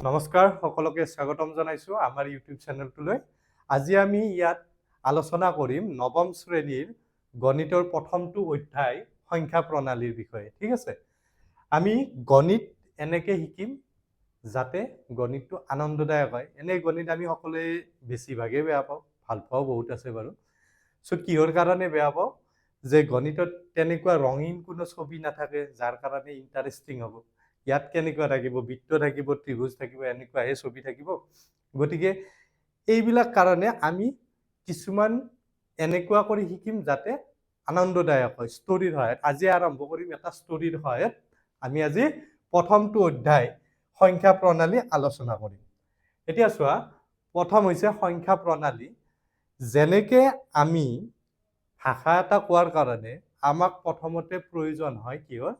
নমস্কাৰ সকলোকে স্বাগতম জনাইছো আমাৰ ইউটিউব চেনেলটোলৈ। আজি আমি ইয়াত আলোচনা কৰিম নৱম শ্ৰেণীৰ গণিতৰ প্ৰথমটো অধ্যায় সংখ্যা প্ৰণালীৰ বিষয়ে। ঠিক আছে, আমি গণিত এনেকে শিকিম যাতে গণিতটো আনন্দদায়ক হয়। এনে গণিত আমি সকলোৱে বেছিভাগে বেয়া পাওঁ, ভাল পাওঁ বহুত আছে বাৰু। সো কিহৰ কাৰণে বেয়া পাওঁ? যে গণিতত তেনেকুৱা ৰঙীন কোনো ছবি নাথাকে যাৰ কাৰণে ইণ্টাৰেষ্টিং হ'ব। ইয়াত কেনেকুৱা থাকিব, বৃত্ত থাকিব, ত্ৰিভুজ থাকিব, এনেকুৱাহে ছবি থাকিব। গতিকে এইবিলাক কাৰণে আমি কিছুমান এনেকুৱা কৰি শিকিম যাতে আনন্দদায়ক হয়, ষ্টৰীৰ সহায়ত। আজি আৰম্ভ কৰিম এটা ষ্টৰীৰ সহায়ত। আমি আজি প্ৰথমটো অধ্যায় সংখ্যা প্ৰণালী আলোচনা কৰিম। এতিয়া চোৱা, প্ৰথম হৈছে সংখ্যা প্ৰণালী। যেনেকে আমি ভাষা এটা কোৱাৰ কাৰণে আমাক প্ৰথমতে প্ৰয়োজন হয় কিহৰ?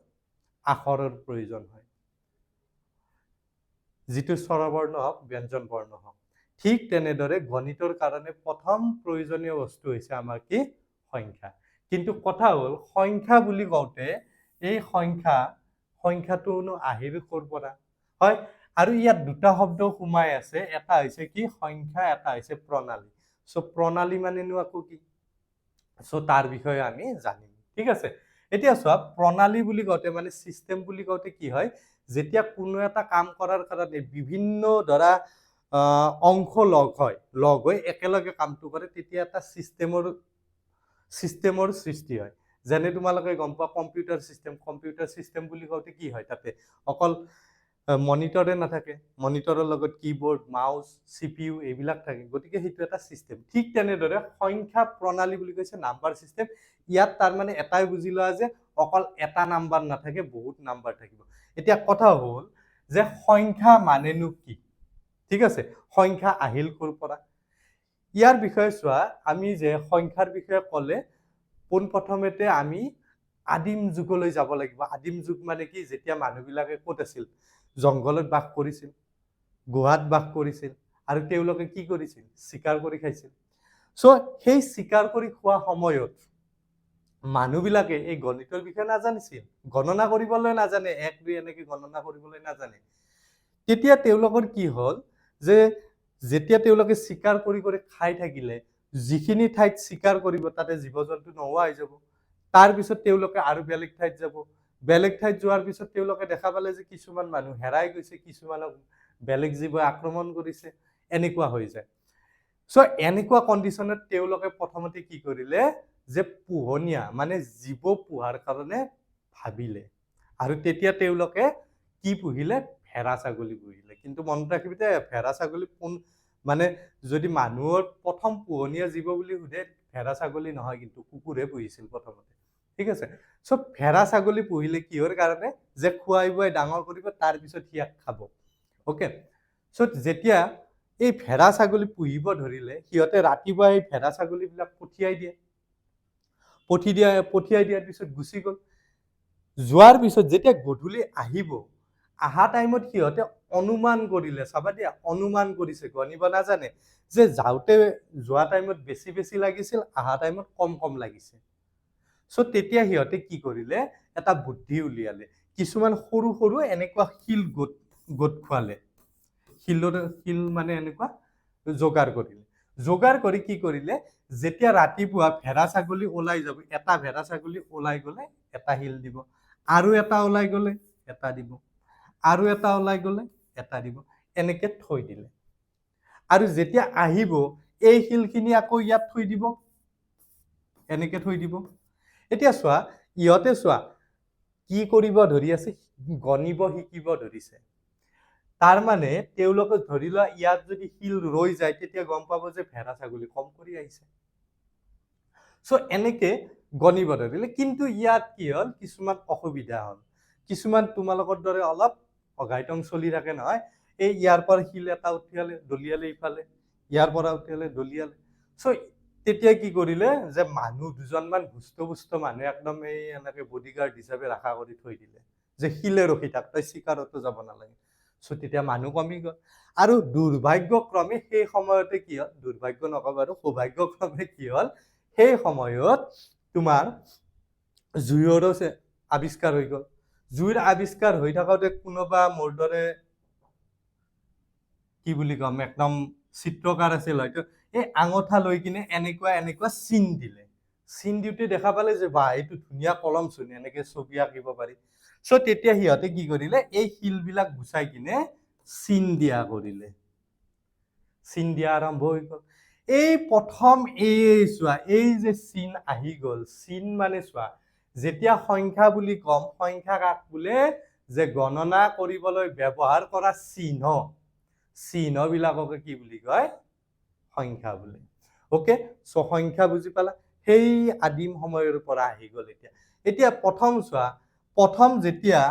আখৰৰ প্ৰয়োজন হয়, যিটো স্বৰবৰ্ণ হওক, ব্যঞ্জন বৰ্ণ হওক। ঠিক তেনেদৰে গণিতৰ কাৰণে প্ৰথম প্ৰয়োজনীয় বস্তু হৈছে আমাৰ কি? সংখ্যা। কিন্তু কথা হ'ল, সংখ্যা বুলি কওঁতে এই সংখ্যাটোনো আহিল ক'ৰ পৰা? হয়, আৰু ইয়াত দুটা শব্দ সোমাই আছে। এটা হৈছে কি? সংখ্যা, এটা হৈছে প্ৰণালী। সো প্ৰণালী মানেনো আকৌ কি? সো তাৰ বিষয়ে আমি জানিম। ঠিক আছে, এতিয়া চোৱা, প্ৰণালী বুলি কওঁতে মানে চিষ্টেম বুলি কওঁতে কি হয়? যেতিয়া কোনো এটা কাম কৰাৰ কাৰণে বিভিন্ন ধৰা অংশ লগ হৈ একেলগে কামটো কৰে, তেতিয়া এটা চিষ্টেমৰ সৃষ্টি হয়। যেনে তোমালোকে গম পোৱা কম্পিউটাৰ চিষ্টেম বুলি কওঁতে কি হয়? তাতে অকল মনিটৰে নাথাকে, মনিটৰৰ লগত কিবৰ্ড, মাউচ, CPU এইবিলাক থাকে। গতিকে সেইটো এটা চিষ্টেম। ঠিক তেনেদৰে সংখ্যা প্ৰণালী বুলি কৈছে নাম্বাৰ চিষ্টেম। ইয়াত তাৰমানে এটাই বুজি লোৱা যে অকল এটা নাম্বাৰ নাথাকে, বহুত নাম্বাৰ থাকিব। এতিয়া কথা হ'ল যে সংখ্যা মানেনো কি? ঠিক আছে, সংখ্যা আহিল ক'ৰ পৰা? ইয়াৰ বিষয়ে চোৱা, আমি যে সংখ্যাৰ বিষয়ে ক'লে পোনপ্ৰথমতে আমি আদিম যুগলৈ যাব লাগিব। আদিম যুগ মানে কি? যেতিয়া মানুহবিলাকে ক'ত আছিল? জংঘলত বাস কৰিছিল, গুহাত বাস কৰিছিল, আৰু তেওঁলোকে কি কৰিছিল? চিকাৰ কৰি খাইছিল। সো সেই চিকাৰ কৰি খোৱা সময়ত মানুহবিলাকে এই গণিতৰ বিষয়ে নাজানিছিল, গণনা কৰিবলৈ নাজানে, 1, 2 এনেকে গণনা কৰিবলৈ নাজানে। তেতিয়া তেওঁলোকৰ কি হ'ল যে যেতিয়া তেওঁলোকে চিকাৰ কৰি খাই থাকিলে, যিখিনি ঠাইত চিকাৰ কৰিব তাতে জীৱ জন্তু নোহোৱা হৈ যাব। তাৰপিছত তেওঁলোকে আৰু বেলেগ ঠাইত যাব। বেলেগ ঠাইত যোৱাৰ পিছত তেওঁলোকে দেখা পালে যে কিছুমান মানুহ হেৰাই গৈছে, কিছুমানক বেলেগ জীৱই আক্ৰমণ কৰিছে, এনেকুৱা হৈ যায়। সো এনেকুৱা কণ্ডিশ্যনত তেওঁলোকে প্ৰথমতে কি কৰিলে? যে পোহনীয়া মানে জীৱ পোহাৰ কাৰণে ভাবিলে, আৰু তেতিয়া তেওঁলোকে কি পুহিলে? ভেড়া ছাগলী পুহিলে। কিন্তু মনত ৰাখিবি যে ভেড়া ছাগলী মানে যদি মানুহৰ প্ৰথম পোহনীয়া জীৱ বুলি সোধে, ভেড়া ছাগলী নহয়, কিন্তু কুকুৰহে পুহিছিল প্ৰথমতে। ঠিক আছে, সো ভেড়া ছাগলী পুহিলে কিহৰ কাৰণে? যে খুৱাই বুৱাই ডাঙৰ কৰিব, তাৰপিছত সিয়াক খাব। অ'কে, সো যেতিয়া এই ভেড়া ছাগলী পুহিব ধৰিলে, সিহঁতে ৰাতিপুৱা এই ভেড়া ছাগলীবিলাক পঠিয়াই দিয়াৰ পিছত গুচি গ'ল। যোৱাৰ পিছত যেতিয়া গধূলি আহিব, আহা টাইমত সিহঁতে অনুমান কৰিলে, চাবা দিয়া, অনুমান কৰিছে, গণিব নাজানে, যে যোৱা টাইমত বেছি লাগিছিল, আহা টাইমত কম লাগিছে। সো তেতিয়া সিহঁতে কি কৰিলে? এটা বুদ্ধি উলিয়ালে। কিছুমান সৰু সৰু এনেকুৱা শিল গোট খোৱালে। শিল মানে এনেকুৱা যোগাৰ কৰিলে। যোগাৰ কৰি কি কৰিলে? যেতিয়া ৰাতিপুৱা ভেড়া ছাগলী ওলাই যাব, এটা ভেড়া ছাগলী ওলাই গ'লে এটা শিল দিব, আৰু এটা ওলাই গ'লে এটা দিব, আৰু এটা ওলাই গ'লে এটা দিব, এনেকে থৈ দিলে। আৰু যেতিয়া আহিব, এই শিলখিনি আকৌ ইয়াত থৈ দিব, এনেকে থৈ দিব। এতিয়া চোৱা, ইহঁতে চোৱা কি কৰিব ধৰি আছে? গণিব শিকিব ধৰিছে। তাৰ মানে তেওঁলোকে ধৰি লোৱা ইয়াত যদি শিল ৰৈ যায়, তেতিয়া গম পাব যে ভেড়া ছাগলী কম কৰি আহিছে। সো এনেকে গণিব ধৰিলে। কিন্তু ইয়াত কি হ'ল? কিছুমান অসুবিধা হ'ল। কিছুমান তোমালোকৰ দৰে অলপ অঘাইটং চলি থাকে নহয়। এই ইয়াৰ পৰা শিল এটা উঠিয়ালে, দলিয়ালে ইফালে, ইয়াৰ পৰা উঠিয়ালে, দলিয়ালে। সো তেতিয়া কি কৰিলে? যে মানুহ দুজনমান হুষ্ট মানুহ একদম এই এনেকে বডিগাৰ্ড হিচাপে ৰাখা কৰি থৈ দিলে, যে শিলে ৰখি থাক, তই চিকাৰতো যাব নালাগে। সো তেতিয়া মানুহ কমি গ'ল। আৰু দুৰ্ভাগ্যক্ৰমে সেই সময়তে কি হ'ল? দুৰ্ভাগ্য নকবা আৰু সৌভাগ্যক্ৰমে কি হ'ল? সেই সময়ত তোমাৰ জুইৰো আৱিষ্কাৰ হৈ গ'ল। জুইৰ আৱিষ্কাৰ হৈ থাকোঁতে কোনোবা মোৰ দৰে কি বুলি কম একদম চিত্ৰকাৰ আছিল হয়তো এই আঙঠা লৈ কিনে এনেকুৱা চিন দিলে চিন দিওঁতে দেখা পালে যে বা এইটো ধুনীয়া কলম চোন এনেকে ছবি আঁকিব পাৰি চ' তেতিয়া সিহঁতে কি কৰিলে এই শিলবিলাক গুচাই কিনে চিন দিয়া কৰিলে চিন দিয়া আৰম্ভ হৈ গ'ল এই প্ৰথম এই চোৱা এই যে চিন আহি গ'ল চিন মানে চোৱা যেতিয়া সংখ্যা বুলি কম সংখ্যা কাক বোলে যে গণনা কৰিবলৈ ব্যৱহাৰ কৰা চিহ্ন বিলাককে কি বুলি কয় সংখ্যা বোলে ওকে চ' সংখ্যা বুজি পালা সেই আদিম সময়ৰ পৰা আহি গ'ল এতিয়া প্ৰথম চোৱা প্ৰথম যেতিয়া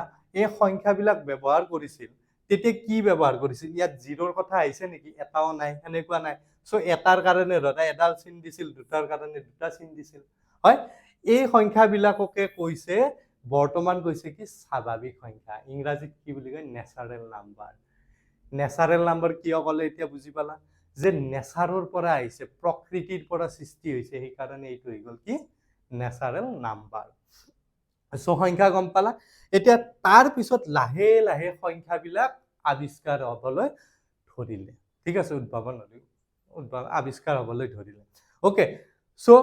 এই সংখ্যাবিলাক ব্যৱহাৰ কৰিছিল তেতিয়া কি ব্যৱহাৰ কৰিছিল ইয়াত জিৰোৰ কথা আহিছে নেকি এটাও নাই সেনেকুৱা নাই চ' এটাৰ কাৰণে ধৰা এডাল চিন দিছিল দুটাৰ কাৰণে দুটা চিন দিছিল হয় এই সংখ্যাবিলাককে কৈছে বৰ্তমান কৈছে কি স্বাভাৱিক সংখ্যা ইংৰাজীত কি বুলি কয় নেচাৰেল নাম্বাৰ কিয় ক'লে এতিয়া বুজি পালা যে নেচাৰৰ পৰা আহিছে প্ৰকৃতিৰ পৰা সৃষ্টি হৈছে সেইকাৰণে এইটো হৈ গ'ল কি নেচাৰেল নাম্বাৰ চ' সংখ্যা গম পালা এতিয়া তাৰ পিছত লাহে লাহে সংখ্যাবিলাক আৱিষ্কাৰ হ'বলৈ ধৰিলে ঠিক আছে উদ্ভাৱন আৱিষ্কাৰ হ'বলৈ ধৰিলে ওকে চ'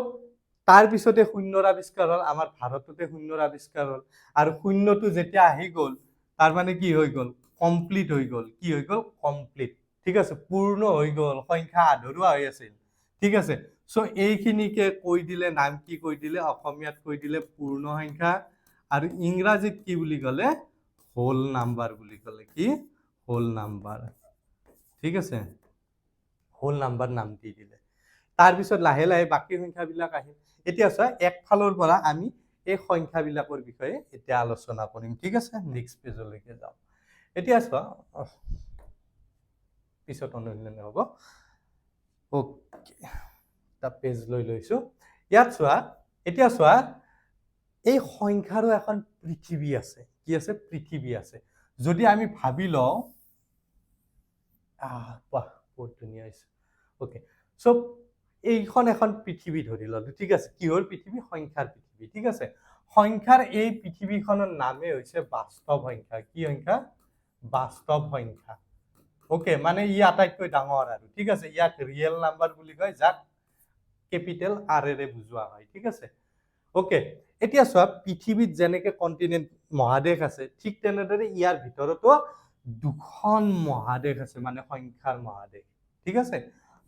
তাৰ পিছতে শূন্যৰ আৱিষ্কাৰ হ'ল আমাৰ ভাৰততে শূন্যৰ আৱিষ্কাৰ হ'ল আৰু শূন্যটো যেতিয়া আহি গ'ল তাৰ মানে কি হৈ গ'ল কমপ্লিট হৈ গ'ল কি হৈ গ'ল কমপ্লিট ঠিক আছে পূৰ্ণ হৈ গ'ল সংখ্যা আধৰুৱা হৈ আছিল ঠিক আছে চ' এইখিনিকে কৈ দিলে নাম কি কৈ দিলে অসমীয়াত কৈ দিলে পূৰ্ণ সংখ্যা আৰু ইংৰাজীত কি বুলি ক'লে হোল নাম্বাৰ বুলি ক'লে কি হোল নাম্বাৰ ঠিক আছে হোল নাম্বাৰ নাম দি দিলে তাৰপিছত লাহে লাহে বাকী সংখ্যাবিলাক আহিল এতিয়া চোৱা একফালৰ পৰা আমি এই সংখ্যাবিলাকৰ বিষয়ে এতিয়া আলোচনা কৰিম ঠিক আছে নেক্সট পেজলৈকে যাওঁ এতিয়া চোৱা পিছত অনুশীলন হ'ব ওকে এটা পেজ লৈ লৈছো ইয়াত চোৱা এতিয়া চোৱা এই সংখ্যাৰো এখন পৃথিৱী আছে কি আছে পৃথিৱী আছে যদি আমি ভাবি লওঁ বাহ বহুত ধুনীয়া হৈছে ওকে চ' এইখন এখন পৃথিৱী ধৰি ললো ঠিক আছে কিহৰ পৃথিৱী সংখ্যাৰ পৃথিৱী ঠিক আছে সংখ্যাৰ এই পৃথিৱীখনৰ নামে হৈছে বাস্তৱ সংখ্যা কি সংখ্যা বাস্তৱ সংখ্যা ওকে মানে ই আটাইতকৈ ডাঙৰ আৰু ঠিক আছে ইয়াক ৰিয়েল নাম্বাৰ বুলি কয় যাক কেপিটেল আৰ এৰে বুজোৱা হয় ঠিক আছে ওকে এতিয়া চোৱা পৃথিৱীত যেনেকে কণ্টিনেণ্ট মহাদেশ আছে ঠিক তেনেদৰে ইয়াৰ ভিতৰতো দুখন মহাদেশ আছে মানে সংখ্যাৰ মহাদেশ ঠিক আছে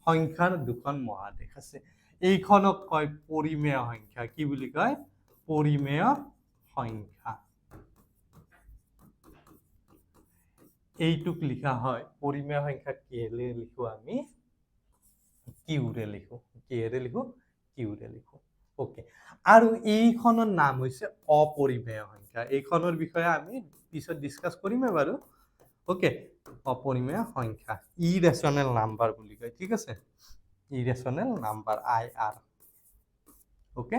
সংখ্যাৰ দুখন মহাদেশ আছে এইখনক কয় পৰিমেয় সংখ্যা কি বুলি কয় পৰিমেয় সংখ্যা এইটুক লিখা হয় পৰিমেয় সংখ্যা কিহেৰে লিখো আমি কিউৰে লিখো কিহেৰে লিখো কিউৰে লিখো ওকে আৰু এইখনৰ নাম হৈছে অপৰিমেয় সংখ্যা এইখনৰ বিষয়ে আমি পিছত ডিসকাস কৰিমে বাৰু ওকে অপৰিমেয় সংখ্যা ইৰেশনেল নাম্বাৰ বুলি কয় ঠিক আছে ইৰেশনেল নাম্বাৰ IR ওকে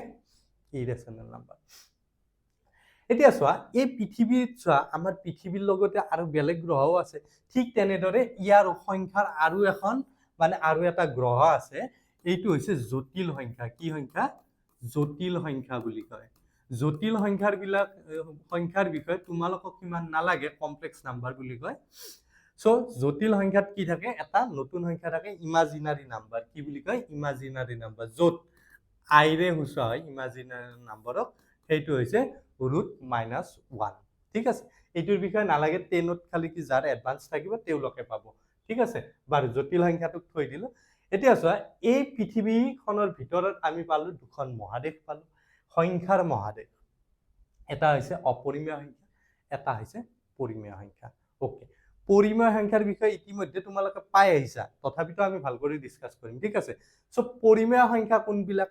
ইৰেশনেল নাম্বাৰ এতিয়া চোৱা এই পৃথিৱীত চোৱা আমাৰ পৃথিৱীৰ লগতে আৰু বেলেগ গ্ৰহও আছে ঠিক তেনেদৰে ইয়াৰ সংখ্যাৰ আৰু এটা গ্ৰহ আছে এইটো হৈছে জটিল সংখ্যা কি সংখ্যা জটিল সংখ্যা বুলি কয় জটিল সংখ্যাৰ বিষয়ে তোমালোকক কিমান নালাগে কমপ্লেক্স নাম্বাৰ বুলি কয় সো জটিল সংখ্যাত কি থাকে এটা নতুন সংখ্যা থাকে ইমাজিনাৰী নাম্বাৰ কি বুলি কয় ইমাজিনাৰী নাম্বাৰ যত আইৰে হুচা হয় ইমাজিনাৰী নাম্বাৰক সেইটো হৈছে √-1 ঠিক আছে এইটোৰ বিষয়ে নালাগে 10ত খালি কি যাৰ এডভান্স থাকিব তেওঁলোকে পাব ঠিক আছে বাৰু জটিল সংখ্যাটোক থৈ দিলো এতিয়া চোৱা এই পৃথিৱীখনৰ ভিতৰত আমি পালো দুখন মহাদেশ পালো সংখ্যাৰ মহাদেশ এটা হৈছে অপৰিমেয় সংখ্যা এটা হৈছে পৰিমেয় সংখ্যা ওকে পৰিমেয় সংখ্যাৰ বিষয়ে ইতিমধ্যে তোমালোকে পাই আহিছা তথাপিতো আমি ভাল কৰি ডিসকাস কৰিম ঠিক আছে সো পৰিমেয় সংখ্যা কোনবিলাক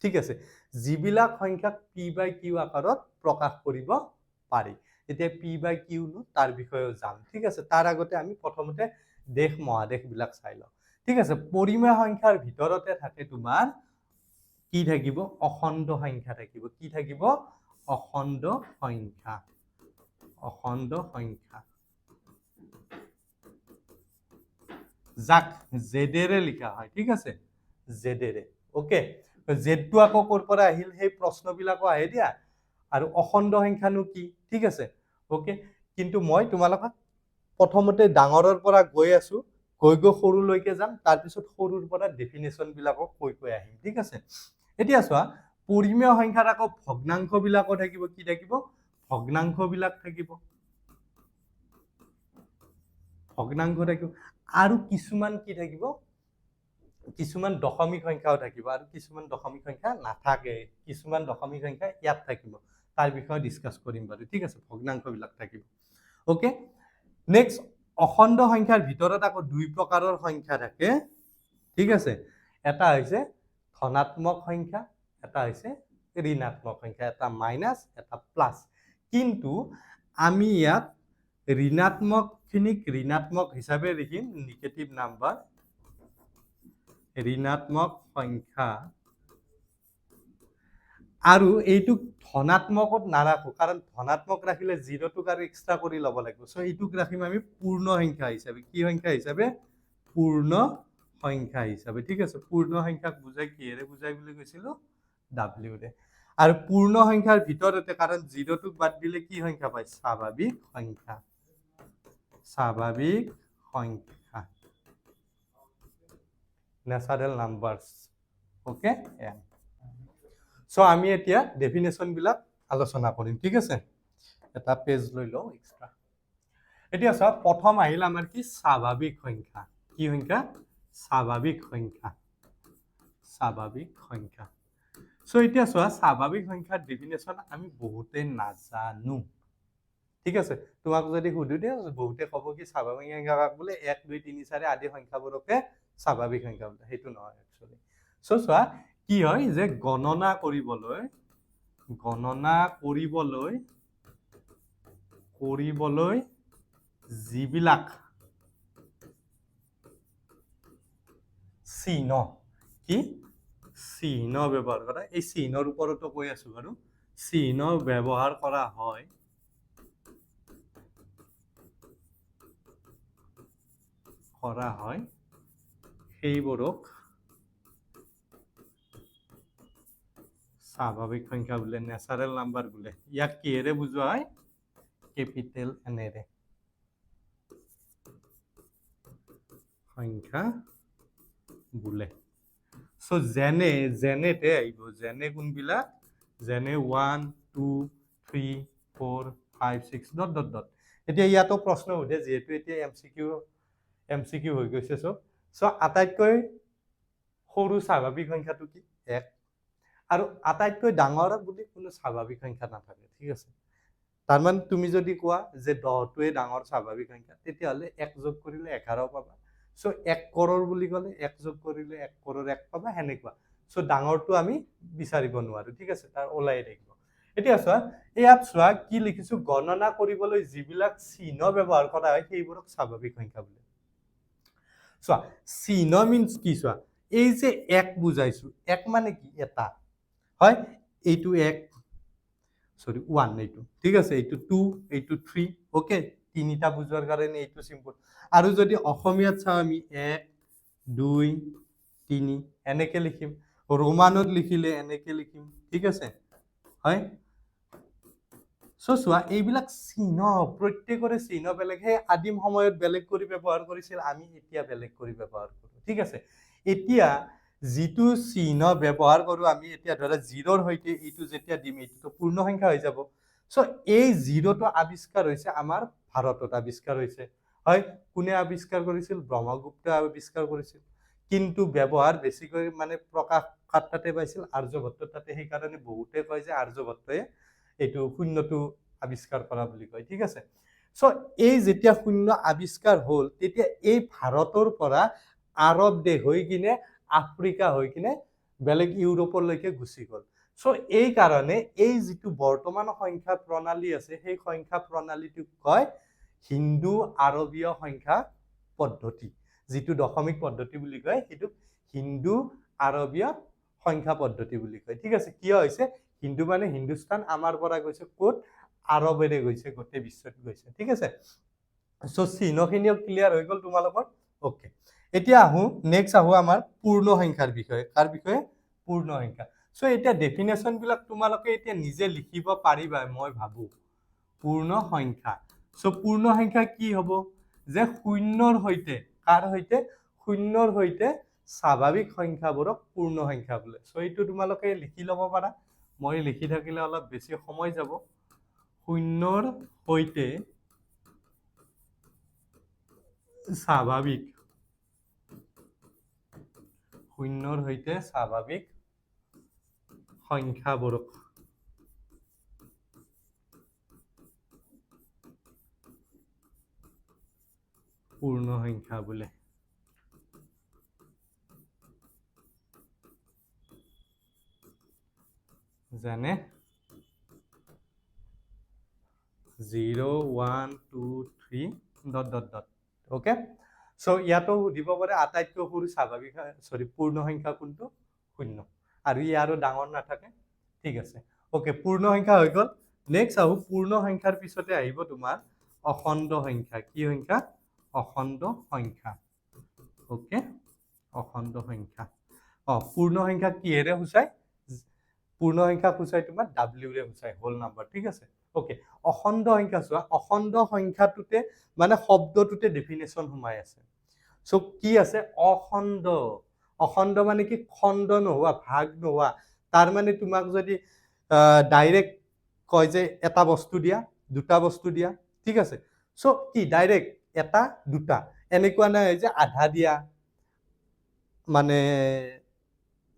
ঠিক আছে যিবিলাক সংখ্যাক p/q আকাৰত প্ৰকাশ কৰিব পাৰি এতিয়া p/q নো তাৰ বিষয়েও জান ঠিক আছে তাৰ আগতে আমি প্ৰথমতে দেশ মহাদেশ বিলাক চাই লওঁ ঠিক আছে পৰিমেয় সংখ্যাৰ ভিতৰতে থাকে তোমাৰ কি থাকিব অখণ্ড সংখ্যা থাকিব কি থাকিব অখণ্ড সংখ্যা যাক জেডেৰে লিখা হয় ঠিক আছে জেডেৰে ওকে জেডটো আকৌ ক'ৰ পৰা আহিল সেই প্ৰশ্নবিলাকো আহে দিয়া আৰু অখণ্ড সংখ্যানো কি ঠিক আছে ওকে কিন্তু মই তোমালোকক প্ৰথমতে ডাঙৰৰ পৰা গৈ আছো গৈ গৈ সৰুলৈকে যাম, তাৰপিছত সৰুৰ পৰা ডেফিনেশ্যনবিলাকক কৈ আহিম, ঠিক আছে। এতিয়া চোৱা, পৰিমেয় সংখ্যাত আকৌ ভগ্নাংশবিলাকো থাকিব, কি থাকিব? ভগ্নাংশবিলাক থাকিব, ভগ্নাংশ থাকিব, আৰু কিছুমান কি থাকিব? কিছুমান দশমিক সংখ্যাও থাকিব, আৰু কিছুমান দশমিক সংখ্যা নাথাকে, কিছুমান দশমিক সংখ্যা ইয়াত থাকিব। তাৰ বিষয়ে ডিসকাস কৰিম বাৰু, ঠিক আছে। ভগ্নাংশবিলাক থাকিব, ওকে। নেক্সট, অখণ্ড সংখ্যাৰ ভিতৰত আকৌ দুই প্ৰকাৰৰ সংখ্যা থাকে, ঠিক আছে। এটা হৈছে ধনাত্মক সংখ্যা, এটা হৈছে ঋণাত্মক সংখ্যা, এটা মাইনাস, এটা প্লাস। কিন্তু আমি ইয়াত ঋণাত্মকখিনিক ঋণাত্মক হিচাপে লিখিম, নেগেটিভ নাম্বাৰ, ঋণাত্মক সংখ্যা, আৰু এইটোক ধনাত্মকত নাৰাখো, কাৰণ ধনাত্মক ৰাখিলে জিৰ'টোক আৰু এক্সট্ৰা কৰি ল'ব লাগিব। সো এইটোক ৰাখিম আমি পূৰ্ণ সংখ্যা হিচাপে। কি সংখ্যা হিচাপে? পূৰ্ণ সংখ্যা হিচাপে, ঠিক আছে। পূৰ্ণ সংখ্যাক বুজাই কিহেৰে বুজাই বুলি কৈছিলো? ডাব্লিউৰে। আৰু পূৰ্ণ সংখ্যাৰ ভিতৰতে, কাৰণ জিৰ'টোক বাদ দিলে কি সংখ্যা পায়? স্বাভাৱিক সংখ্যা, স্বাভাৱিক সংখ্যা, ন্যাচাৰাল নাম্বাৰস, ওকে। সো আমি এতিয়া ডেফিনেশন বিলাক আলোচনা কৰিম, ঠিক আছে। এটা পেজ লৈ লওঁ এক্সট্ৰা। এতিয়া চোৱা, প্ৰথম আহিল আমাৰ কি? স্বাভাৱিক সংখ্যা। কি সংখ্যা? স্বাভাৱিক সংখ্যা, স্বাভাৱিক সংখ্যা। সো এতিয়া চোৱা, স্বাভাৱিক সংখ্যাৰ ডেফিনেশন আমি বহুতে নাজানো, ঠিক আছে। তোমাক যদি সুধো দে, বহুতে ক'ব কি স্বাভাৱিক সংখ্যা কাক বোলে? 1 2 3 4 আদি সংখ্যাবোৰকে স্বাভাৱিক সংখ্যা বোলে। সেইটো নহয় একচুয়ালি। সো চোৱা, কি হয় যে গণনা কৰিবলৈ যিবিলাক চিহ্ন, কি চিহ্ন ব্যৱহাৰ কৰা, এই চিহ্নৰ ওপৰতো কৈ আছো বাৰু, চিহ্ন ব্যৱহাৰ কৰা হয়, সেইবোৰক স্বাভাৱিক সংখ্যা বোলে, ন্যাচাৰাল নাম্বাৰ বোলে। ইয়াক কিহেৰে বুজোৱা হয়? কেপিটেল এনেৰে সংখ্যা বোলে। সো যেনেতে আহিব, যেনে কোনবিলাক? যেনে 1 2 3 4 5 6 ডট ডট ডট। এতিয়া ইয়াতো প্ৰশ্ন উঠে, যিহেতু এতিয়া এমচিকিউ হৈ গৈছে সব। সো আটাইতকৈ সৰু স্বাভাৱিক সংখ্যাটো কি? 1। আৰু আটাইতকৈ ডাঙৰ বুলি কোনো স্বাভাৱিক সংখ্যা নাথাকে, ঠিক আছে। তাৰমান তুমি যদি কোৱা যে 10টোৱে ডাঙৰ স্বাভাৱিক সংখ্যা, তেতিয়াহ'লে 1 যোগ কৰিলে 11 পাবা। সো 1 কৰ'ৰ বুলি ক'লে 1 যোগ কৰিলে 1 কৰ'ৰ 1 পাবা, সেনেকুৱা। সো ডাঙৰটো আমি বিচাৰিব নোৱাৰো, ঠিক আছে, তাৰ ওলাই থাকিব। এতিয়া চোৱা, ইয়াত চোৱা কি লিখিছো? গণনা কৰিবলৈ যিবিলাক চিহ্ন ব্যৱহাৰ কৰা হয় সেইবোৰক স্বাভাৱিক সংখ্যা বোলে। চোৱা, চিহ্ন মিন্স কি? চোৱা, এই যে 1 বুজাইছো, 1 মানে কি? এটা হয়, এইটো 1 এইটো, ঠিক আছে, এইটো 2, এইটো 3, ওকে। তিনিটা বুজোৱাৰ কাৰণে এইটো সিম্পল। আৰু যদি অসমীয়াত চাওঁ আমি 1 2 3 এনেকে লিখিম, ৰোমানত লিখিলে এনেকে লিখিম, ঠিক আছে, হয়। সো চোৱা, এইবিলাক চিহ্ন, প্ৰত্যেকৰে চিহ্ন বেলেগ। সেই আদিম সময়ত বেলেগ কৰি ব্যৱহাৰ কৰিছিল, আমি এতিয়া বেলেগ কৰি ব্যৱহাৰ কৰো, ঠিক আছে। এতিয়া যিটো চিহ্ন ব্যৱহাৰ কৰো আমি, এতিয়া ধৰা 0ৰ সৈতে এইটো যেতিয়া দিম, এইটো পূৰ্ণ সংখ্যা হৈ যাব। সো এই 0টো আৱিষ্কাৰ হৈছে আমাৰ ভাৰতত আৱিষ্কাৰ হৈছে, হয়। কোনে আৱিষ্কাৰ কৰিছিল? ব্ৰহ্মগুপ্তই আৱিষ্কাৰ কৰিছিল। কিন্তু ব্যৱহাৰ বেছিকৈ মানে প্ৰকাশ তাতে পাইছিল আৰ্যভট্টৰ তাতে। সেইকাৰণে বহুতে কয় যে আৰ্যভট্টই এইটো শূন্যটো আৱিষ্কাৰ কৰা বুলি কয়, ঠিক আছে। সো এই যেতিয়া শূন্য আৱিষ্কাৰ হ'ল, তেতিয়া এই ভাৰতৰ পৰা আৰব দেশ হৈ কিনে, আফ্ৰিকা হৈ কিনে বেলেগ ইউৰোপলৈকে গুচি গ'ল। সো এই কাৰণে এই যিটো বৰ্তমান সংখ্যা প্ৰণালী আছে, সেই সংখ্যা প্ৰণালীটোক কয় হিন্দু আৰবীয় সংখ্যা পদ্ধতি। যিটো দশমিক পদ্ধতি বুলি কয়, সেইটোক হিন্দু আৰবীয় সংখ্যা পদ্ধতি বুলি কয়, ঠিক আছে। কিয় হৈছে? হিন্দু মানে হিন্দুস্তান, আমাৰ পৰা গৈছে ক'ত? আৰবেৰে গৈছে, গোটেই বিশ্বত গৈছে, ঠিক আছে। সো চিহ্নখিনিও ক্লিয়াৰ হৈ গ'ল তোমালোকৰ, ওকে। এতিয়া আহো, নেক্সট আহো আমাৰ পূৰ্ণ সংখ্যাৰ বিষয়ে। কাৰ বিষয়ে? পূৰ্ণ সংখ্যা। সো এতিয়া ডেফিনেশ্যন বিলাক তোমালোকে এতিয়া নিজে লিখিব পাৰিবা, মই ভাবো। পূৰ্ণ সংখ্যা, সো পূৰ্ণ সংখ্যা কি হ'ব? যে শূন্যৰ সৈতে কাৰ সৈতে শূন্যৰ সৈতে স্বাভাৱিক সংখ্যাবোৰক পূৰ্ণ সংখ্যা বোলে সো এইটো তোমালোকে লিখি ল'ব পাৰা মই লিখি থাকিলে অলপ বেছি সময় যাব শূন্যৰ সৈতে স্বাভাৱিক শূন্যৰ সৈতে স্বাভাৱিক সংখ্যাবোৰক পূৰ্ণ সংখ্যা বোলে যেনে 0 1 2 3 dot dot dot okay so ইয়াতো দিব পাৰে আটাইতকৈ সৰু স্বাভাৱিক সৰি পূৰ্ণ সংখ্যা কোনটো শূন্য আৰু ইয়াৰো ডাঙৰ নাথাকে ঠিক আছে ওকে পূৰ্ণ সংখ্যা হৈ গ'ল নেক্সট আহো পূৰ্ণ সংখ্যাৰ পিছতে আহিব তোমাৰ অখণ্ড সংখ্যা কি সংখ্যা অখণ্ড সংখ্যা ওকে অখণ্ড সংখ্যা পূৰ্ণ সংখ্যা কিহেৰে সূচায় পূৰ্ণ সংখ্যা সূচায় তোমাৰ w ৰে সূচায় হোল নাম্বাৰ ঠিক আছে ওকে অখণ্ড সংখ্যা চোৱা অখণ্ড সংখ্যাটোতে মানে শব্দটোতে ডেফিনেশ্যন সোমাই আছে সো কি আছে অখণ্ড অখণ্ড মানে কি খণ্ড নোহোৱা ভাগ নোহোৱা তাৰ মানে তোমাক যদি ডাইৰেক্ট কয় যে এটা বস্তু দিয়া দুটা বস্তু দিয়া ঠিক আছে সো কি ডাইৰেক্ট এটা দুটা এনেকুৱা নাই যে আধা দিয়া মানে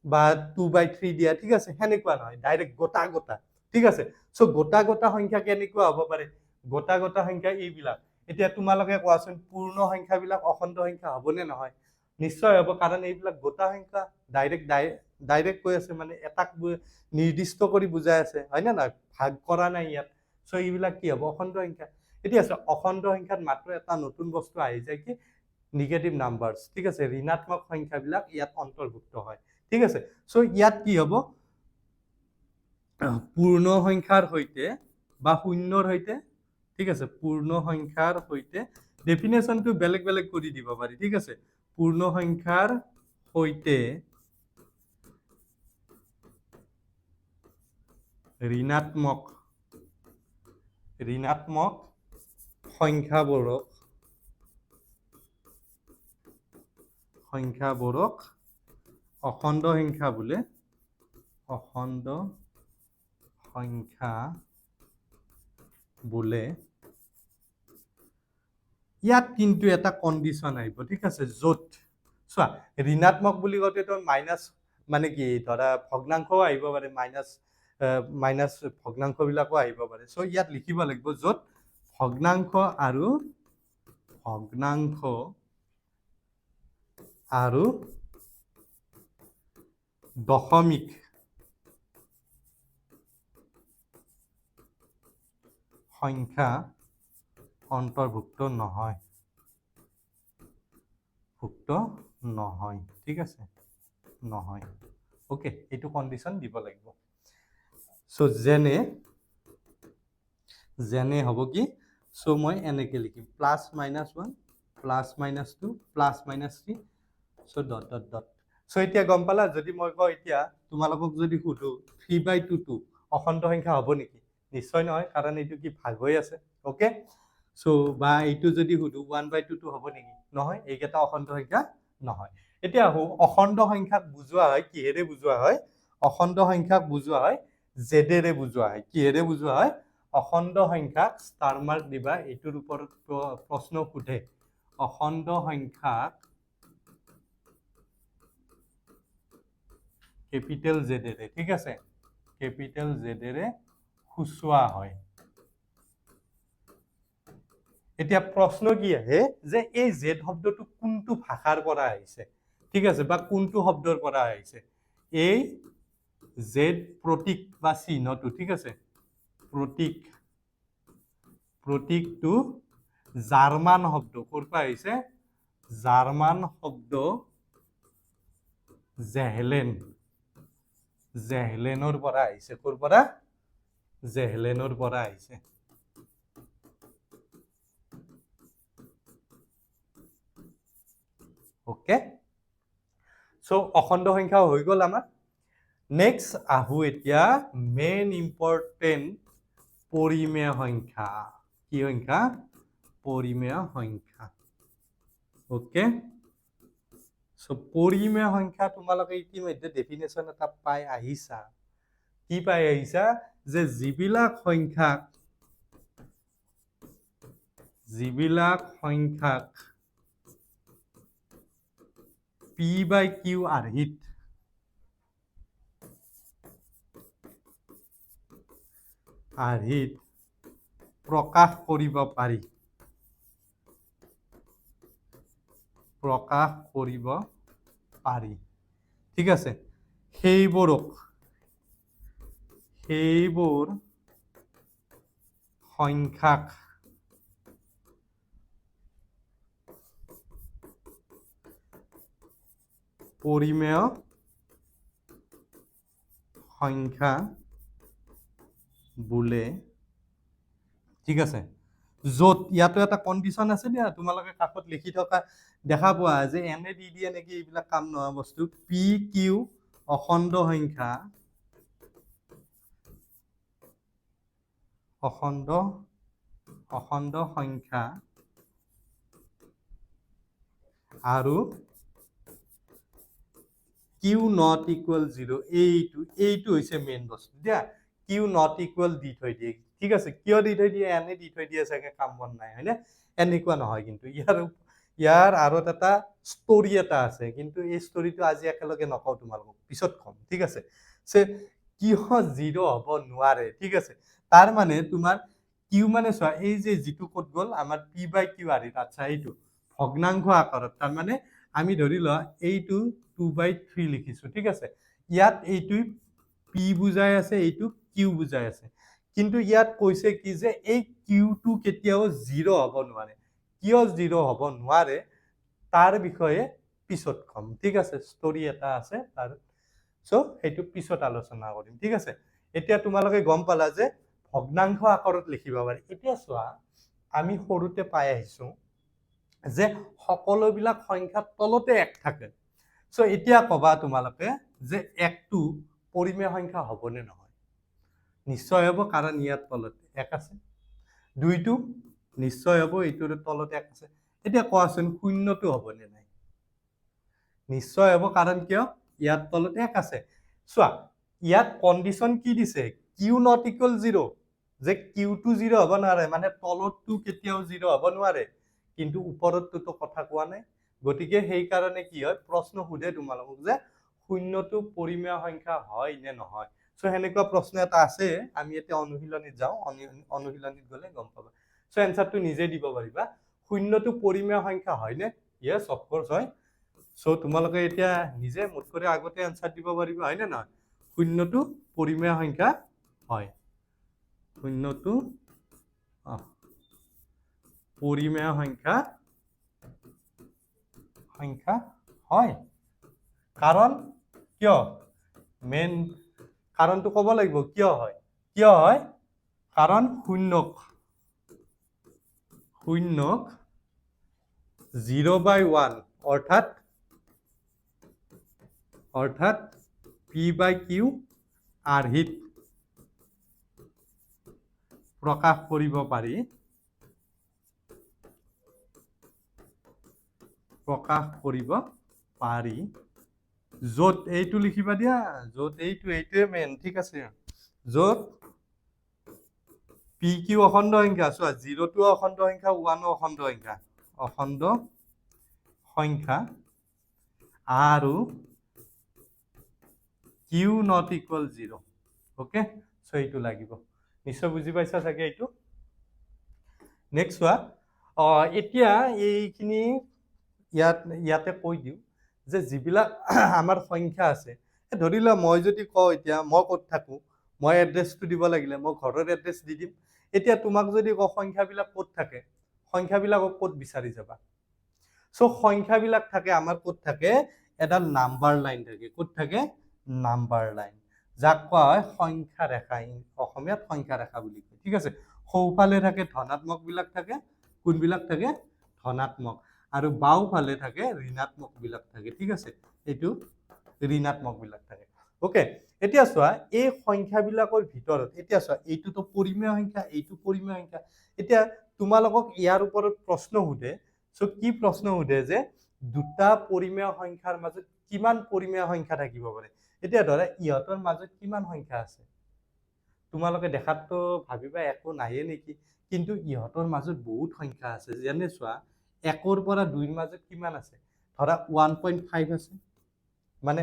বা 2/3 দিয়া ঠিক আছে হেনেকুৱা নহয় ডাইৰেক্ট গোটা গোটা ঠিক আছে সো গোটা গোটা সংখ্যা কেনেকুৱা হ'ব পাৰে গোটা গোটা সংখ্যা এইবিলাক এতিয়া তোমালোকে কোৱাচোন পূৰ্ণ সংখ্যাবিলাক অখণ্ড সংখ্যা হ'বনে নহয় নিশ্চয় হ'ব কাৰণ এইবিলাক গোটা সংখ্যা ডাইৰেক্ট কৈ আছে মানে এটাক নিৰ্দিষ্ট কৰি বুজাই আছে হয় না নহয় ভাগ কৰা নাই ইয়াত সো এইবিলাক কি হ'ব অখণ্ড সংখ্যা এতিয়া আছে অখণ্ড সংখ্যাত মাত্ৰ এটা নতুন বস্তু আহি যায় কি নিগেটিভ নাম্বাৰছ ঠিক আছে ঋণাত্মক সংখ্যাবিলাক ইয়াত অন্তৰ্ভুক্ত হয় ঠিক আছে সো ইয়াত কি হ'ব পূৰ্ণ সংখ্যাৰ সৈতে বা শূন্যৰ সৈতে ঠিক আছে পূৰ্ণ সংখ্যাৰ সৈতে ডেফিনেশ্যনটো বেলেগ বেলেগ কৰি দিব পাৰি ঠিক আছে পূৰ্ণ সংখ্যাৰ সৈতে ঋণাত্মক সংখ্যাবোৰক অখণ্ড সংখ্যা বোলে অখণ্ড সংখ্যা বোলে ইয়াত কিন্তু এটা কণ্ডিশ্যন আহিব ঠিক আছে য'ত চোৱা ঋণাত্মক বুলি কওঁতে তো মাইনাছ মানে কি ধৰা ভগ্নাংশও আহিব পাৰে মাইনাছ ভগ্নাংশবিলাকো আহিব পাৰে সো ইয়াত লিখিব লাগিব য'ত ভগ্নাংশ আৰু দশমিক সংখ্যা অন্তৰ্ভুক্ত নহয় ঠিক আছে নহয় ওকে এইটো কণ্ডিশ্যন দিব লাগিব সো যেনে হ'ব কি সো মই এনেকৈ লিখিম +-1 +-2 +-3 so dot dot dot so এতিয়া গম পালা যদি মই কওঁ এতিয়া তোমালোকক যদি সুধো 3/2 টো অখণ্ড সংখ্যা হ'ব নেকি নিশ্চয় নহয় কাৰণ এইটো কি ভাগ হৈ আছে ওকে সো বা এইটো যদি সুধো 1/2 টো হ'ব নেকি নহয় এইকেইটা অখণ্ড সংখ্যা নহয় এতিয়া অখণ্ড সংখ্যাক বুজোৱা হয় কিহেৰে বুজোৱা হয় অখণ্ড সংখ্যাক বুজোৱা হয় জেডেৰে বুজোৱা হয় কিহেৰে বুজোৱা হয় অখণ্ড সংখ্যাক ষ্টাৰ মাৰ্ক দিবা এইটোৰ ওপৰত প্ৰশ্ন সোধে অখণ্ড সংখ্যাক কেপিটেল জেডেৰে ঠিক আছে কেপিটেল জেডেৰে সূচোৱা হয় এতিয়া প্ৰশ্ন কি আহে যে এই জেড শব্দটো কোনটো ভাষাৰ পৰা আহিছে ঠিক আছে বা কোনটো শব্দৰ পৰা আহিছে এই জেড প্ৰতীক বা চিহ্নটো ঠিক আছে প্ৰতীকটো জাৰ্মান শব্দ ক'ৰ পৰা আহিছে জাৰ্মান শব্দ জেহলেনৰ পৰা আহিছে ক'ৰ পৰা জেহলেনৰ পৰা আহিছে ওকে সো অখণ্ড সংখ্যা হৈ গ'ল আমাৰ নেক্সট আহো এতিয়া মেইন ইম্পৰ্টেণ্ট পৰিমেয় সংখ্যা কি সংখ্যা পৰিমেয় সংখ্যা ওকে সো পৰিমেয় সংখ্যা তোমালোকে ইতিমধ্যে ডেফিনেশ্যন এটা পাই আহিছা কি পাই আহিছা যে যিবিলাক সংখ্যাক পি বাই কিউ আৰ্হিত প্ৰকাশ কৰিব পাৰি ঠিক আছে সেইবোৰ সংখ্যাক পৰিমেয় সংখ্যা বোলে ঠিক আছে য'ত ইয়াতো এটা কণ্ডিশ্যন আছে দিয়া তোমালোকে কাষত লিখি থকা দেখা পোৱা যে এনে দি দিয়ে নেকি এইবিলাক কাম নোহোৱা বস্তু পি কিউ অখণ্ড সংখ্যা আৰু কিউ নট ইকুৱেল 0 এইটো হৈছে মেইন বস্তু দিয়া কিউ নট ইকুৱেল দি থৈ দিয়ে ঠিক আছে কিয় দি থৈ দিয়ে এনে দি থৈ দিয়ে চাগে কাম বন নাই হয়নে এনেকুৱা নহয় কিন্তু ইয়াৰ আৰু এটা ষ্টৰি এটা আছে কিন্তু এই ষ্টৰিটো আজি একেলগে নকওঁ তোমালোকক পিছত কম ঠিক আছে সে কিয় 0 হ'ব নোৱাৰে ঠিক আছে তাৰ মানে তোমাৰ কিউ মানে চোৱা এই যে যিটো ক'ত গ'ল আমাৰ পি বাই কিউ আৰ্হিত আচ্ছা এইটো ভগ্নাংশ আকাৰত তাৰ মানে আমি ধৰি লোৱা এইটো 2/3 লিখিছো ঠিক আছে ইয়াত এইটো পি বুজাই আছে এইটো কিউ বুজাই আছে কিন্তু ইয়াত কৈছে কি যে এই কিউটো কেতিয়াও 0 হ'ব নোৱাৰে কিয় 0 হ'ব নোৱাৰে তাৰ বিষয়ে পিছত কম ঠিক আছে ষ্টৰি এটা আছে তাৰ সো সেইটো পিছত আলোচনা কৰিম ঠিক আছে এতিয়া তোমালোকে গম পালা যে ভগ্নাংশ আকাৰত লিখিব পাৰি এতিয়া চোৱা আমি সৰুতে পাই আহিছো যে সকলোবিলাক সংখ্যাৰ তলতে 1 থাকে সো এতিয়া কবা তোমালোকে যে 1টো পৰিমেয় সংখ্যা হ'বনে নহয় নিশ্চয় হ'ব কাৰণ ইয়াত তলতে 1 আছে 2টো নিশ্চয় হ'ব এইটোৰ তলতে 1 আছে এতিয়া কোৱাচোন 0টো হ'বনে নাই নিশ্চয় হ'ব কাৰণ কিয় ইয়াত তলতে 1 আছে চোৱা ইয়াত কণ্ডিশ্যন কি দিছে কিউ নট ইকুৱেল 0 যে কিউটো 0 হ'ব নোৱাৰে মানে তলতটো কেতিয়াও 0 হ'ব নোৱাৰে কিন্তু ওপৰতটো কথা কোৱা নাই গতিকে সেই কাৰণে কি হয় প্ৰশ্ন সুধে তোমালোকক যে 0টো পৰিমেয় সংখ্যা হয় নে নহয় সো হেনেকুৱা প্ৰশ্ন এটা আছে আমি এতিয়া অনুশীলনীত যাওঁ অনুশীলনীত গলে গম পাবা সো এনসারটো নিজে দিব পাৰিবা 0টো পৰিমেয় সংখ্যা হয় নে ইয়েস অফ কোৰ্স হয় সো তোমালোকে এতিয়া নিজে মুঠ কৰি আগতে এনসাৰ দিব পাৰিবা হয় নে নহয় 0টো পৰিমেয় সংখ্যা হয় 0টো পৰিমেয় সংখ্যা হয় কাৰণ কিয় মেইন কাৰণটো ক'ব লাগিব কিয় হয় কাৰণ শূন্যক 0/1 অৰ্থাৎ পি বাই কিউ আৰ্হিত প্ৰকাশ কৰিব পাৰি য'ত এইটো লিখিবা দিয়া য'ত এইটোৱে মেইন ঠিক আছে য'ত পি কিউ অখণ্ড সংখ্যা চোৱা 0টো অখণ্ড সংখ্যা 1ও অখণ্ড সংখ্যা আৰু Q not equal 0 okay so এইটো লাগিব নিশ্চয় বুজি পাইছা চাগে এইটো নেক্সট চোৱা এতিয়া এইখিনি ইয়াতে কৈ দিওঁ যে যিবিলাক আমাৰ সংখ্যা আছে ধৰি লোৱা মই যদি কওঁ এতিয়া মই ক'ত থাকো মই এড্ৰেছটো দিব লাগিলে মই ঘৰৰ এড্ৰেছ দি দিম এতিয়া তোমাক যদি কওঁ সংখ্যাবিলাক ক'ত থাকে সংখ্যাবিলাকক ক'ত বিচাৰি যাবা সো সংখ্যাবিলাক থাকে আমাৰ ক'ত থাকে এটা নাম্বাৰ লাইন থাকে ক'ত থাকে নাম্বাৰ লাইন যাক কোৱা হয় সংখ্যা ৰেখা অসমীয়াত সংখ্যা ৰেখা বুলি কয় ঠিক আছে সোঁফালে থাকে ধনাত্মক বিলাক থাকে কোনবিলাক থাকে ধনাত্মক আৰু বাওঁফালে থাকে ঋণাত্মক বিলাক থাকে ঠিক আছে এইটো ঋণাত্মক বিলাক থাকে ওকে এতিয়া চোৱা এই সংখ্যাবিলাকৰ ভিতৰত এতিয়া চোৱা এইটোতো পৰিমেয় সংখ্যা এইটো পৰিমেয় সংখ্যা এতিয়া তোমালোকক ইয়াৰ ওপৰত প্ৰশ্ন সুধে সো কি প্ৰশ্ন সোধে যে দুটা পৰিমেয় সংখ্যাৰ মাজত কিমান পৰিমেয় সংখ্যা থাকিব পাৰে এতিয়া ধৰা ইহঁতৰ মাজত কিমান সংখ্যা আছে তোমালোকে দেখাতো ভাবিবা একো নাইয়ে নেকি কিন্তু ইহঁতৰ মাজত বহুত সংখ্যা আছে যেনে চোৱা 1 ৰ পৰা 2 ৰ মাজত কিমান আছে ধৰা 1.5 আছে মানে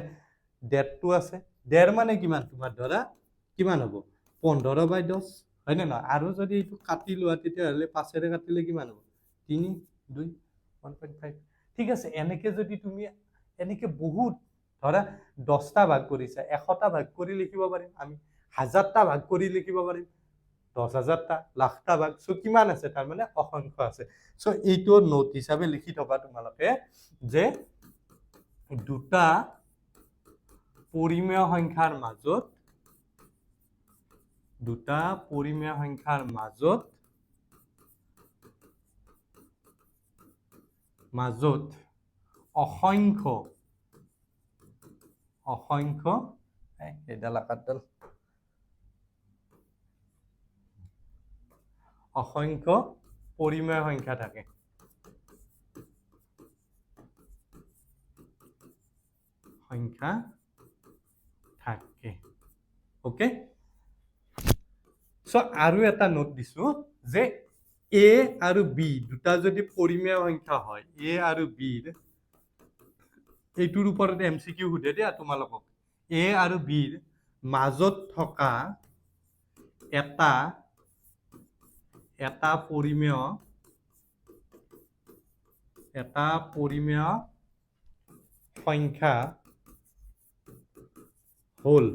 1.5 আছে 1.5 মানে কিমান তোমাৰ ধৰা কিমান হ'ব 15/10 হয় না না আৰু যদি এইটো কাটি লোৱা তেতিয়া হলে 5 এৰে কাটিলে কিমান হ'ব 3 2 1.5 ঠিক আছে এনেকে যদি তুমি এনেকে বহুত ধৰা 10টা ভাগ কৰিছা 100টা ভাগ কৰি লিখিব পাৰিম আমি 1000টা ভাগ কৰি লিখিব পাৰিম 10,000টা লাখটা ভাগ সো কিমান আছে তাৰ মানে অসংখ্য আছে সো এইটো নোট হিচাপে লিখি থবা তোমালোকে যে দুটা পৰিমেয় সংখ্যাৰ মাজত অসংখ্য এডাল আকাৰডাল অসংখ্য পৰিমেয় সংখ্যা থাকে ওকে সো আৰু এটা নোট দিছো যে a আৰু b দুটা যদি পৰিমেয় সংখ্যা হয় a আৰু b এইটোৰ ওপৰত এমসিকিউ সুধে দিয়া তোমালোকক a আৰু b মাজত থকা এটা পৰিমেয় সংখ্যা হল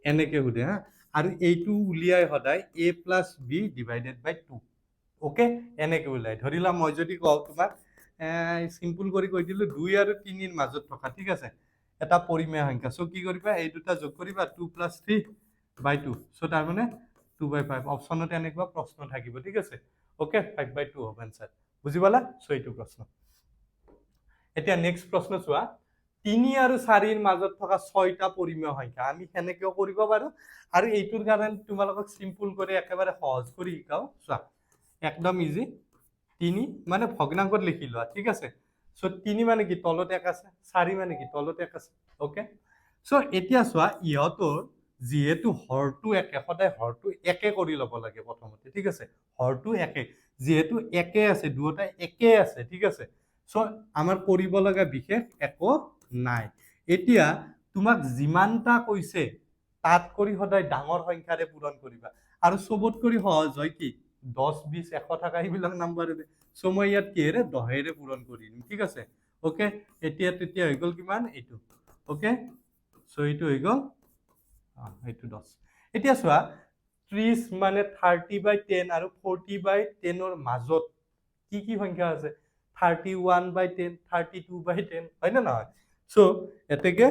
এনেকে সুধে হা আৰু এইটো উলিয়াই সদায় a plus b divided by 2 okay এনেকে উলিয়াই ধৰিলা মই যদি কওঁ তোমাক সিম্পল কৰি কৈ দিলো 2 আৰু 3 ৰ মাজত থকা ঠিক আছে এটা পৰিমেয় সংখ্যা সো কি কৰিবা এই দুটা যোগ কৰিবা 2 plus 3/2 সো তাৰ মানে 2/5 অপশনত এনেকুৱা প্ৰশ্ন থাকিব ঠিক আছে ওকে 5/2 হ'ব आंसर বুজি পালা সো এইটো প্ৰশ্ন এতিয়া নেক্সট প্ৰশ্ন চোৱা 3 আৰু 4 ৰ মাজত থকা 6টা পৰিমেয় সংখ্যা আমি হেনেকেও কৰিব পাৰো আৰু এইটোৰ কাৰণে তোমালোকক সিম্পল কৰি একেবাৰে সহজ কৰি শিকাও চোৱা একদম ইজি 3 মানে ভগ্নাংকত লিখি লোৱা ঠিক আছে সো 3 মানে কি তলত এক আছে 4 মানে কি তলত এক আছে ওকে সো এতিয়া চোৱা ইহতৰ যেহেতু হৰটো একে সদায় হৰটো একে কৰি লব লাগে প্ৰথমতে ঠিক আছে হৰটো একে যেহেতু একে আছে দুটা একে আছে ঠিক আছে সো আমাৰ কৰিব লগা বিশেষ একো নাই এতিয়া তোমাক যিমানটা কৈছে তাত কৰি সদায় ডাঙৰ সংখ্যাৰে পূৰণ কৰিবা আৰু সবত কৰি সহজ হয় কি 10 20 100 টাকা এইবিলাক নাম্বাৰ সো মই ইয়াত কিহেৰে 10 এৰে পূৰণ কৰি দিম ঠিক আছে ওকে এতিয়া তেতিয়া হৈ গল কিমান এইটো ওকে সো এইটো হৈ গল এইটো 10 এতিয়া চোৱা 30 মানে 30/10 আৰু 40/10 ৰ মাজত কি সংখ্যা আছে 31/10 32/10 হয় না নহয় সো এতেকে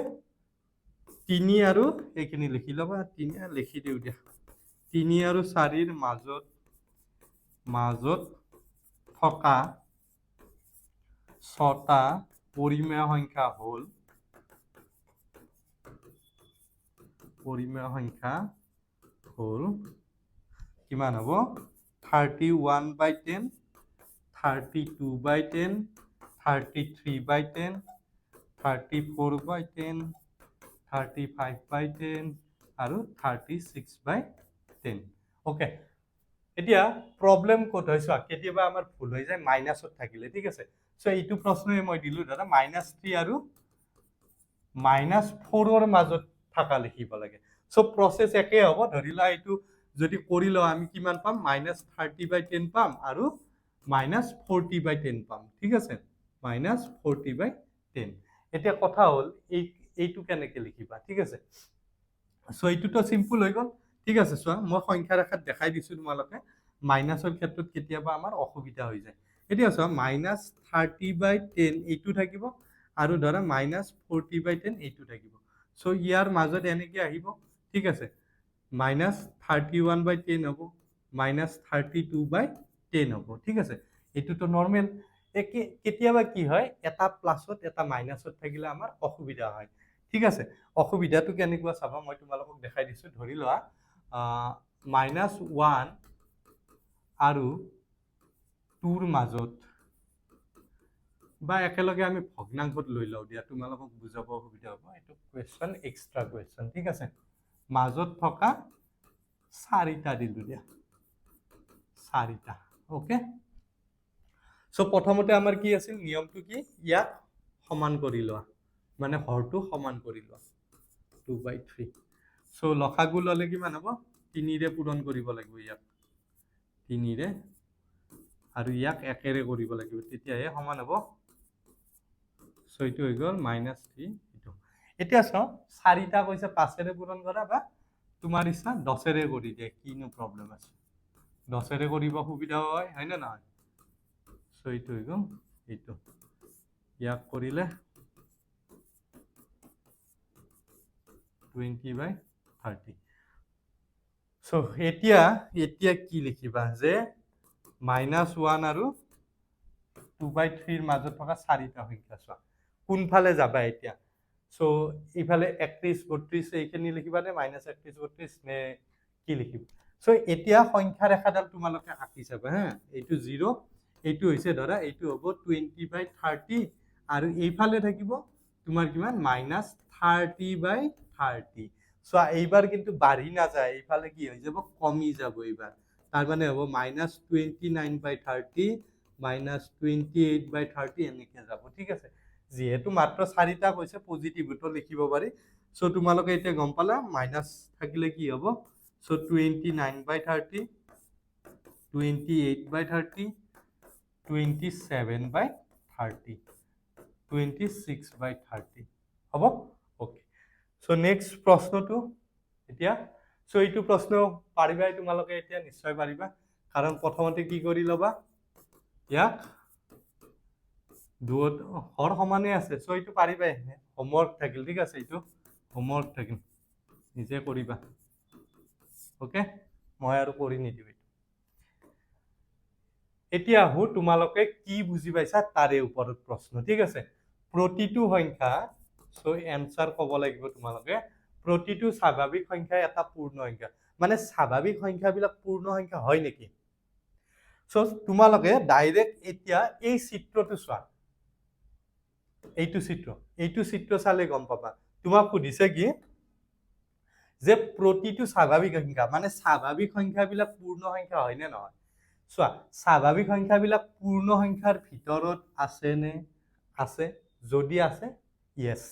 3 আৰু এইখিনি লিখি লবা 3 লিখি দিও দিয়া 3 আৰু 4 ৰ মাজত থকা 6টা পৰিমেয় সংখ্যা হল কিমান হ'ব 31/10 32/10 33/10 34/10 35/10 আৰু 36/10 ওকে এতিয়া প্ৰবলেম কত হয় চোৱা কেতিয়াবা আমাৰ ভুল হৈ যায় মাইনাসত থাকিলে ঠিক আছে সো এইটো প্ৰশ্নই মই দিলো দাদা -3 আৰু -4 ৰ মাজত থাকা লিখিব লাগে সো প্ৰসেস একে হ'ব ধৰিলা এইটো যদি কৰি লও আমি কিমান পাম -30/10 পাম আৰু -40/10 পাম ঠিক আছে -40/10 এতিয়া কথা হল এইটো কেনেকে লিখিবা ঠিক আছে সো এইটোটো সিম্পল হৈ গল ঠিক আছে চোৱা মই সংখ্যা ৰেখাত দেখাই দিছো তোমালোকে মাইনাসৰ ক্ষেত্ৰত কেতিয়াবা আমাৰ অসুবিধা হৈ যায় এতিয়া চোৱা -30/10 এইটো থাকিব আৰু ধৰা -40/10 এইটো থাকিব সো ইয়াৰ মাজত এনেকে আহিব ঠিক আছে -31/10 হ'ব -32/10 হ'ব ঠিক আছে এইটোটো নরমাল কেতিয়াবা কি হয় এটা প্লাসত এটা মাইনাসত থাকিলে আমাৰ অসুবিধা হয় ঠিক আছে অসুবিধাটো কেনেকুৱা চাবা মই তোমালোকক দেখাই দিছো ধৰি লোৱা -1 আৰু 2 ৰ মাজত বা একেলগে আমি ভগ্নাংশত লৈ লওঁ দিয়া তোমালোকক বুজাব সুবিধা হ'ব এইটো কুৱেশ্যন এক্সট্ৰা কুৱেশ্যন ঠিক আছে মাজত থকা 4টা দিলো দিয়া 4টা ওকে সো প্ৰথমতে আমাৰ কি আছিল নিয়মটো কি ইয়াক সমান কৰি লোৱা মানে হৰটো সমান কৰি লোৱা 2/3 সো লসাগু ললে কিমান হ'ব 3 ৰে পূৰণ কৰিব লাগিব ইয়াক 3 ৰে আৰু ইয়াক 1 ৰে কৰিব লাগিব তেতিয়াহে সমান হ'ব সো এইটো হৈ গ'ল -3 এইটো এতিয়া চাও 4টা কৈছে 5 ৰে পূৰণ কৰা বা তোমাৰ ইচ্ছা 10 ৰে কৰি দিয়া কিনো প্ৰবলেম আছে 10 ৰে কৰিব সুবিধা হয় হয়নে নহয় সো এইটো হৈ গ'ল এইটো ইয়াক কৰিলে 20/30 সো এতিয়া কি লিখিবা যে -1 আৰু 2/3 ৰ মাজত থকা 4টা সংখ্যা চোৱা কোনফালে যাবা এতিয়া সো ইফালে 31 32 এইখিনি লিখিবা নে -31 32 নে কি লিখিবা সো এতিয়া সংখ্যা ৰেখাডাল তোমালোকে আঁকি চাবা হা এইটো 0 এইটো হৈছে ধৰা এইটো হ'ব 20/30 আৰু এইফালে থাকিব তোমাৰ কিমান -30/30 সো এইবাৰ কিন্তু বাঢ়ি না যায় এইফালে কি হৈ যাব কমি যাব এইবাৰ তাৰ মানে হ'ব -29/30 -28/30 এনেকে যাব ঠিক আছে যেহেতু মাত্ৰ 4টা কৈছে পজিটিভটো লিখিব পাৰি সো তোমালোকে এতিয়া গম পালা মাইনাস থাকিলে কি হ'ব সো 29/30 28/30 27/30 26/30 হ'ব ওকে সো নেক্সট প্ৰশ্নটো এতিয়া সো এইটো প্ৰশ্ন পাৰিবা তোমালোকে এতিয়া নিশ্চয় পাৰিবা কাৰণ প্ৰথমতে কি কৰি লবা ইয়াক দুট হৰ সমানে আছে সো এইটো পাৰিবা হোমৱৰ্ক থাকিল ঠিক আছে এইটো হোমৱৰ্ক থাকিল নিজে কৰিবা ওকে মই আৰু কৰি নিদিও এতিয়া হু তোমালোকে কি বুজি পাইছা তাৰে ওপৰত প্ৰশ্ন ঠিক আছে প্ৰতিটো সংখ্যা সো এনসাৰ ক'ব লাগিব তোমালোকে প্ৰতিটো স্বাভাৱিক সংখ্যা এটা পূৰ্ণ সংখ্যা মানে স্বাভাৱিক সংখ্যাবিলাক পূৰ্ণ সংখ্যা হয় নেকি সো তোমালোকে ডাইৰেক্ট এতিয়া এই চিত্ৰটো চোৱা এইটো চিত্ৰ চালে গম পাবা তোমাক সুধিছে কি যে প্ৰতিটো স্বাভাৱিক সংখ্যা মানে স্বাভাৱিক সংখ্যাবিলাক পূৰ্ণ সংখ্যা হয় নে নহয় চোৱা স্বাভাৱিক সংখ্যাবিলাক পূৰ্ণ সংখ্যাৰ ভিতৰত আছে নে আছে যদি আছে ইয়েস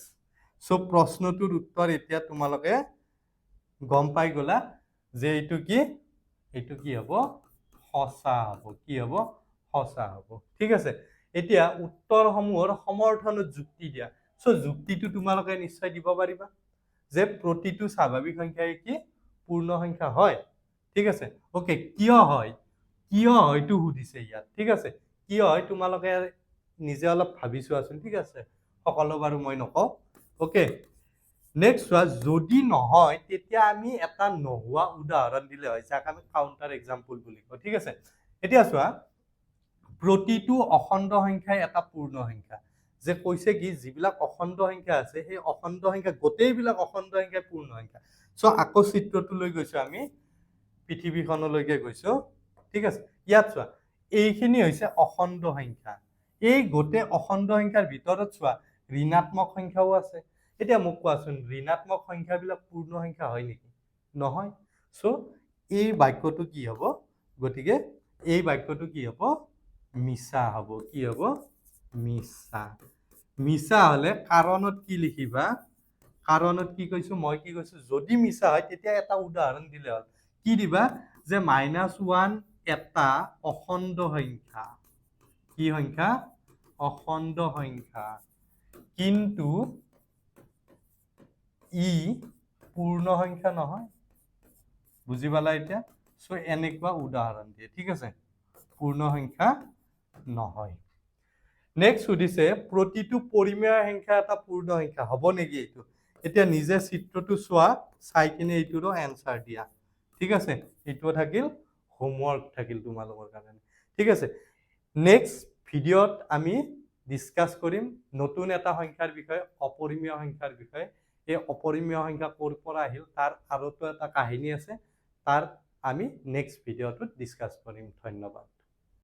সো প্ৰশ্নটোৰ উত্তৰ এতিয়া তোমালোকে গম পাই গলা যে এইটো কি হ'ব সঁচা হ'ব কি হ'ব সঁচা হ'ব ঠিক আছে এতিয়া উত্তৰসমূহৰ সমৰ্থনত যুক্তি দিয়া সো যুক্তিটো তোমালোকে নিশ্চয় দিব পাৰিবা যে প্ৰতিটো স্বাভাৱিক সংখ্যাই কি পূৰ্ণ সংখ্যা হয় ঠিক আছে ওকে কিয় হয়টো সুধিছে ইয়াত ঠিক আছে কিয় হয় তোমালোকে নিজে অলপ ভাবি চোৱাচোন ঠিক আছে সকলো বাৰু মই নকওঁ ওকে নেক্সট চোৱা যদি নহয় তেতিয়া আমি এটা নোহোৱা উদাহৰণ দিলে হয় যাক আমি কাউন্টাৰ এক্সাম্পল বুলি কওঁ ঠিক আছে এতিয়া চোৱা প্ৰতিটো অখণ্ড সংখ্যাই এটা পূৰ্ণ সংখ্যা যে কৈছে কি যিবিলাক অখণ্ড সংখ্যা আছে সেই অখণ্ড সংখ্যা গোটেইবিলাক অখণ্ড সংখ্যা পূৰ্ণ সংখ্যা সো আকৌ চিত্ৰটো লৈ গৈছো আমি পৃথিৱীখনলৈকে গৈছো ঠিক আছে ইয়াত চোৱা এইখিনি হৈছে অখণ্ড সংখ্যা এই গোটেই অখণ্ড সংখ্যাৰ ভিতৰত চোৱা ঋণাত্মক সংখ্যাও আছে এতিয়া মোক কোৱাচোন ঋণাত্মক সংখ্যাবিলাক পূৰ্ণ সংখ্যা হয় নেকি নহয় সো এই বাক্যটো কি হ'ব গতিকে এই বাক্যটো কি হ'ব মিছা হ'ব কি হ'ব মিছা হলে কাৰণত কি লিখিবা কাৰণত কি কৈছো মই কি কৈছো যদি মিছা হয় তেতিয়া এটা উদাহৰণ দিলে হ'ল কি দিবা যে -1 এটা অখণ্ড সংখ্যা কি সংখ্যা অখণ্ড সংখ্যা কিন্তু ই পূৰ্ণ সংখ্যা নহয় বুজি পালা এতিয়া সো এনেকুৱা উদাহৰণ দিয়ে ঠিক আছে পূৰ্ণ সংখ্যা নহয় নেক্সট সুধিছে প্ৰতিটো পৰিমেয় সংখ্যা এটা পূৰ্ণ সংখ্যা হ'ব নেকি এইটো এতিয়া নিজে চিত্ৰটো চোৱা চাই কিনে এইটোৰো এনসাৰ দিয়া ঠিক আছে এইটো থাকিল হোমৱৰ্ক থাকিল তোমালোকৰ কাৰণে ঠিক আছে নেক্সট ভিডিঅ'ত আমি ডিসকাস কৰিম নতুন এটা সংখ্যাৰ বিষয়ে অপৰিমেয় সংখ্যাৰ বিষয়ে এই অপৰিমেয় সংখ্যা ক'ৰ পৰা আহিল তাৰ আৰুতো এটা কাহিনী আছে তাৰ আমি নেক্সট ভিডিঅ'টোত ডিসকাস কৰিম ধন্যবাদ